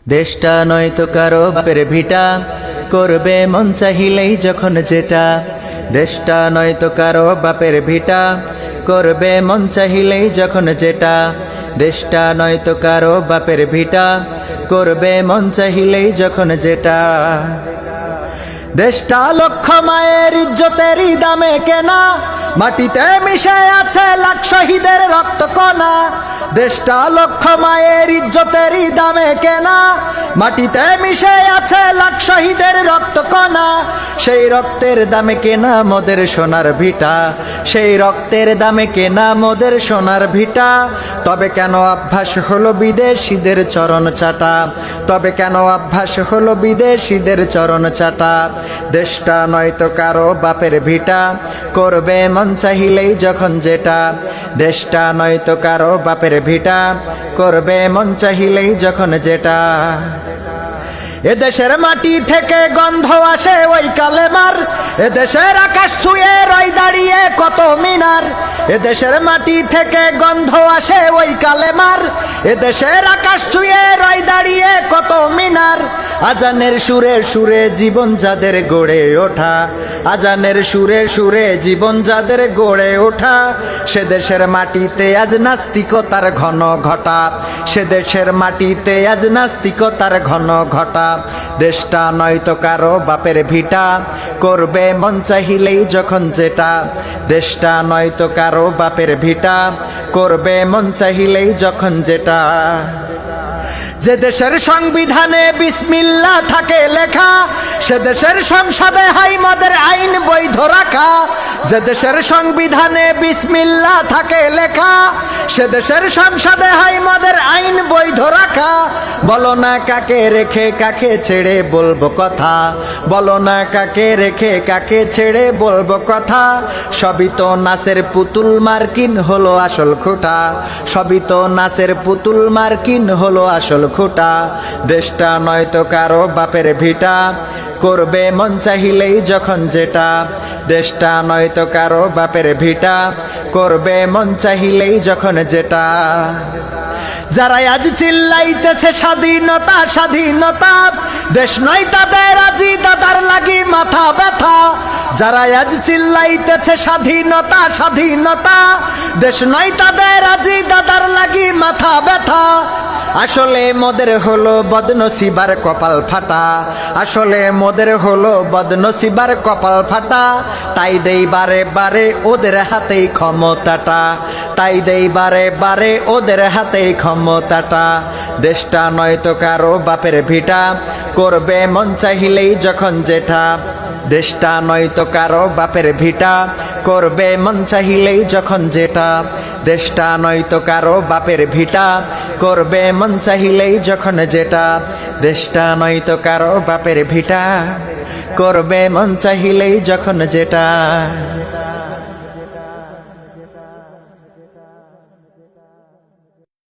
দেশটা নয়তো কারো বাপের ভিটা, করবে মন চাহিলেই যখন যেটা। দেশটা নয়তো কারো বাপের ভিটা, করবে মন চাহিলেই যখন যেটা। দেশটা নয়তো কারো বাপের ভিটা, করবে মন চাহিলেই যখন যেটা। দেশটা লক্ষ মায়ের ইজ্জতেরই দামে কেনা, মাটিতে মিশে আছে লাখ শহীদের রক্ত কণা। দেশটা লক্ষ মায়ের ইজ্জতেরই দামে কেনা, মাটিতে মিশে আছে লাখ শহীদের রক্ত কণা। সেই রক্তের দামে কেনা মোদের সোনার ভিটা, সেই রক্তের দামে কেনা মোদের সোনার ভিটা। তবে কেন অভ্যাস হলো বিদেশিদের চরণ চাটা, তবে কেন অভ্যাস হলো বিদেশিদের চরণ চাটা। দেশটা নয়তো কারো বাপের ভিটা, করবে মন চাহিলেই যখন যেটা। দেশটা নয়তো কারো বাপের ভিটা, করবে মন চাহিলেই যখন যেটা। এদেশের মাটি থেকে গন্ধ আসে ওই কালেমার, এদেশের আকাশ ছুঁয়ে রয় দাঁড়িয়ে কত মিনার। এদেশের মাটি থেকে গন্ধ আসে ওই কালেমার, এদেশের আকাশ ছুঁয়ে রয় দাঁড়িয়ে কত মিনার। আজানের সুরে সুরে জীবন যাদের গড়ে ওঠা, আজানের সুরে সুরে জীবন যাদের গড়ে ওঠা। সে দেশের মাটিতে আজ নাস্তিকতার ঘন ঘটা, সে দেশের মাটিতে আজ নাস্তিকতার ঘন ঘটা। দেশটা নয়তো কারো বাপের ভিটা, করবে মন চাহিলেই যখন যেটা। দেশটা নয়তো কারো বাপের ভিটা, করবে মন চাহিলেই যখন যেটা। যে দেশের সংবিধানে বিসমিল্লাহ থাকে লেখা, সে দেশের সংসদে হাই মদের আইন বৈধ রাখা। যে দেশের সংবিধানে বিসমিল্লাহ থাকে লেখা, সে দেশের সংসদে হাই মদের আইন বৈধ রাখা। বলো না কাকে রেখে কাকে ছেড়ে বলবো কথা, বলো না কাকে রেখে কাকে ছেড়ে বলবো কথা। সবই তো নাচের পুতুল মার্কিন হলো আসল খোটা, সবই তো নাচের পুতুল মার্কিন হলো আসল খোটা। দেশটা নয়তো কারো বাপের ভিটা, করবে মন চাহিলেই যখন যেটা। দেশটা নয়তো কারো বাপের ভিটা, করবে মন চাহিলেই যখন যেটা। যারা আজ চিল্লাইতেছে স্বাধীনতা স্বাধীনতা, দেশ নয় তাদের আজি দাদার লাগি মাথা ব্যথা। যারা আজ চিল্লাইতেছে স্বাধীনতা স্বাধীনতা, দেশ নয় তাদের আজি দাদার লাগি মাথা ব্যথা। আসলে মোদের হলো বদনসিবার কপাল ফাটা, আসলে মোদের হলো বদনসিবার কপাল ফাটা। তাই দেই বারে বারে ওদের হাতেই ক্ষমতাটা, তাই দেই বারে বারে ওদের হাতেই ক্ষমতাটা। দেশটা নয়তো কারো বাপের ভিটা, করবে মন চাহিলেই যখন যেটা। দেশটা নয়তো কারো বাপের ভিটা, করবে মন চাহিলেই যখন যেটা। দেশটা নয়তো কারো বাপের ভিটা, করবে মন চাহিলেই যখন যেটা। দেশটা নয়তো কারো বাপের ভিটা, করবে মন চাহিলেই যখন যেটা।